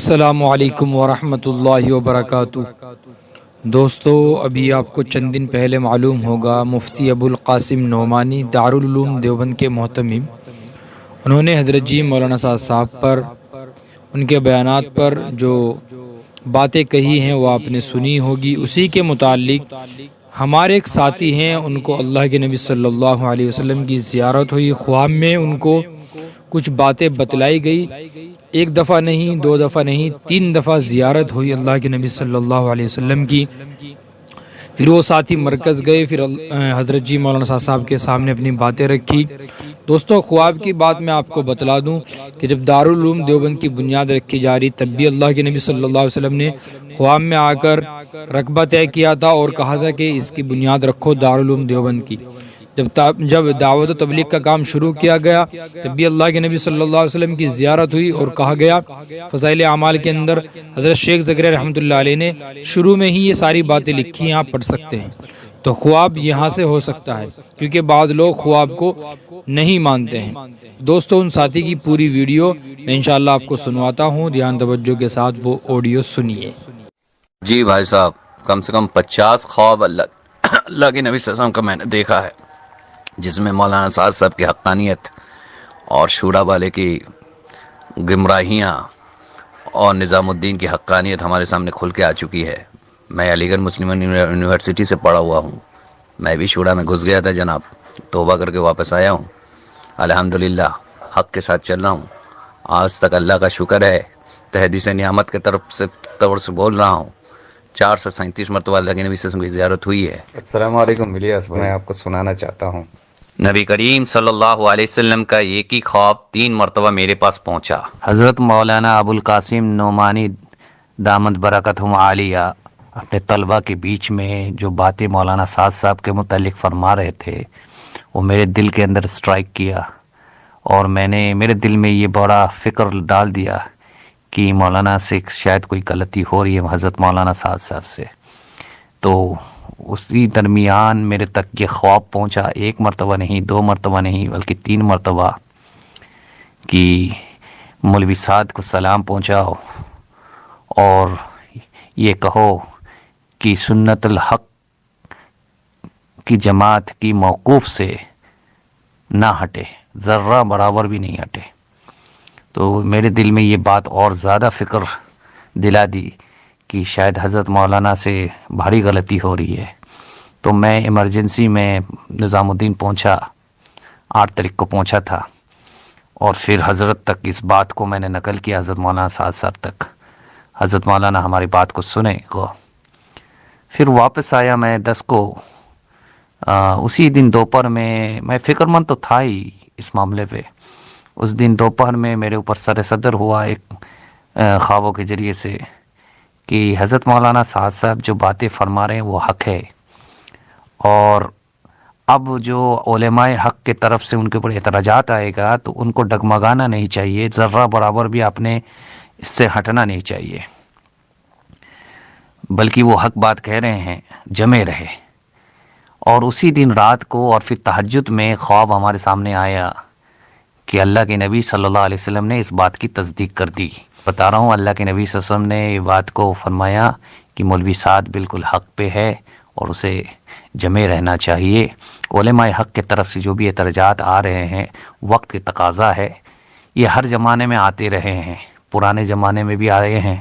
السلام علیکم ورحمۃ اللہ وبرکاتہ۔ دوستو، ابھی آپ کو چند دن پہلے معلوم ہوگا مفتی ابو القاسم نعمانی دارالعلوم دیوبند کے محتمم، انہوں نے حضرت جی مولانا صاحب پر، ان کے بیانات پر جو باتیں کہی ہیں وہ آپ نے سنی ہوگی۔ اسی کے متعلق ہمارے ایک ساتھی ہیں، ان کو اللہ کے نبی صلی اللہ علیہ وسلم کی زیارت ہوئی، خواب میں ان کو کچھ باتیں بتلائی گئی۔ ایک دفعہ نہیں، دو دفعہ نہیں، 3 دفعہ زیارت ہوئی اللہ کے نبی صلی اللہ علیہ وسلم کی۔ پھر وہ ساتھی مرکز گئے، پھر حضرت جی مولانا صاحب کے سامنے اپنی باتیں رکھی۔ دوستو، خواب کی بات میں آپ کو بتلا دوں کہ جب دارالعلوم دیوبند کی بنیاد رکھی جا رہی، تب بھی اللہ کے نبی صلی اللہ علیہ وسلم نے خواب میں آ کر رقبہ طے کیا تھا اور کہا تھا کہ اس کی بنیاد رکھو دارالعلوم دیوبند کی۔ جب دعوت و تبلیغ کا کام شروع کیا گیا، تب بھی اللہ کے نبی صلی اللہ علیہ وسلم کی زیارت ہوئی اور کہا گیا، فضائل اعمال کے اندر حضرت شیخ زکریا رحمۃ اللہ علیہ نے شروع میں ہی یہ ساری باتیں لکھی ہیں، آپ پڑھ سکتے ہیں۔ تو خواب یہاں سے ہو سکتا ہے، کیونکہ بعض لوگ خواب کو نہیں مانتے ہیں۔ دوستو، ان ساتھی کی پوری ویڈیو میں انشاءاللہ آپ کو سنواتا ہوں، دھیان توجہ کے ساتھ وہ آڈیو سنیے۔ جی بھائی صاحب، کم سے کم 50 خواب اللہ کے نبی صلی اللہ علیہ وسلم کا میں نے دیکھا ہے، جس میں مولانا صاحب کی حقانیت اور شورا والے کی گمراہیاں اور نظام الدین کی حقانیت ہمارے سامنے کھل کے آ چکی ہے۔ میں علی گڑھ مسلم یونیورسٹی سے پڑھا ہوا ہوں، میں بھی شورا میں گھس گیا تھا جناب، توبہ کر کے واپس آیا ہوں، الحمدللہ حق کے ساتھ چل رہا ہوں۔ آج تک اللہ کا شکر ہے، تحدیث نعمت کے طور سے بول رہا ہوں، 437 مرتبہ اللہ کے نبی صلی اللہ علیہ وسلم کی زیارت ہوئی ہے۔ السلام علیکم الیاس بھائی، میں آپ کو سنانا چاہتا ہوں۔ نبی کریم صلی اللہ علیہ وسلم کا ایک ہی خواب 3 مرتبہ میرے پاس پہنچا۔ حضرت مولانا ابو القاسم نعمانی دامت برکتہم عالیہ اپنے طلبہ کے بیچ میں جو باتیں مولانا صاحب کے متعلق فرما رہے تھے، وہ میرے دل کے اندر اسٹرائک کیا، اور میرے دل میں یہ بڑا فکر ڈال دیا کہ مولانا سے شاید کوئی غلطی ہو رہی ہے حضرت مولانا صاحب سے۔ تو اسی درمیان میرے تک یہ خواب پہنچا، 1 مرتبہ نہیں، 2 مرتبہ نہیں، بلکہ 3 مرتبہ، کہ مولوی سعد کو سلام پہنچاؤ اور یہ کہو کہ سنت الحق کی جماعت کی موقوف سے نہ ہٹے، ذرہ برابر بھی نہیں ہٹے۔ تو میرے دل میں یہ بات اور زیادہ فکر دلا دی کہ شاید حضرت مولانا سے بھاری غلطی ہو رہی ہے۔ تو میں ایمرجنسی میں نظام الدین پہنچا، 8 تاریخ کو پہنچا تھا، اور پھر حضرت تک اس بات کو میں نے نقل کیا، حضرت مولانا صاحب تک۔ حضرت مولانا ہماری بات کو سنے گو۔ پھر واپس آیا میں 10 کو، اسی دن دوپہر میں فکر مند تو تھا ہی اس معاملے پہ۔ اس دن دوپہر میں میرے اوپر سر صدر ہوا ایک خوابوں کے ذریعے سے کہ حضرت مولانا صاحب جو باتیں فرما رہے ہیں وہ حق ہے، اور اب جو علماء حق کے طرف سے ان کے اوپر اعتراضات آئے گا تو ان کو ڈگمگانا نہیں چاہیے، ذرہ برابر بھی آپ نے اس سے ہٹنا نہیں چاہیے، بلکہ وہ حق بات کہہ رہے ہیں، جمے رہے۔ اور اسی دن رات کو اور پھر تہجد میں خواب ہمارے سامنے آیا کہ اللہ کے نبی صلی اللہ علیہ وسلم نے اس بات کی تصدیق کر دی۔ بتا رہا ہوں، اللہ کے نبی صلی اللہ علیہ وسلم نے یہ بات کو فرمایا کہ مولوی سعد بالکل حق پہ ہے اور اسے جمے رہنا چاہیے۔ علماء حق کے طرف سے جو بھی اعتراضات آ رہے ہیں، وقت کی تقاضا ہے، یہ ہر زمانے میں آتے رہے ہیں، پرانے زمانے میں بھی آئے ہیں،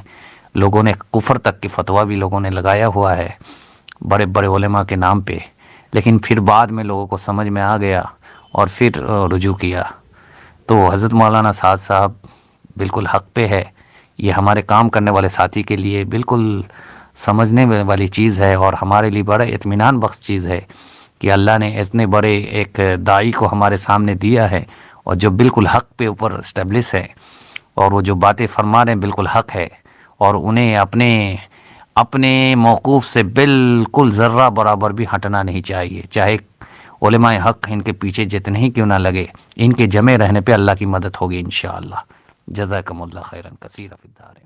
لوگوں نے کفر تک کی فتویٰ بھی لوگوں نے لگایا ہوا ہے بڑے بڑے علماء کے نام پہ، لیکن پھر بعد میں لوگوں کو سمجھ میں آ گیا اور پھر رجوع کیا۔ تو حضرت مولانا صاحب بالکل حق پہ ہے، یہ ہمارے کام کرنے والے ساتھی کے لیے بالکل سمجھنے والی چیز ہے، اور ہمارے لیے بڑا اطمینان بخش چیز ہے کہ اللہ نے اتنے بڑے ایک داعی کو ہمارے سامنے دیا ہے، اور جو بالکل حق پہ اوپر اسٹیبلش ہے، اور وہ جو باتیں فرما رہے ہیں بالکل حق ہے، اور انہیں اپنے موقوف سے بالکل ذرہ برابر بھی ہٹنا نہیں چاہیے، چاہے علماء حق ان کے پیچھے جتنے ہی کیوں نہ لگے، ان کے جمع رہنے پہ اللہ کی مدد ہوگی انشاءاللہ۔ جزاکم اللہ خیرا کثیرا فی الدارین۔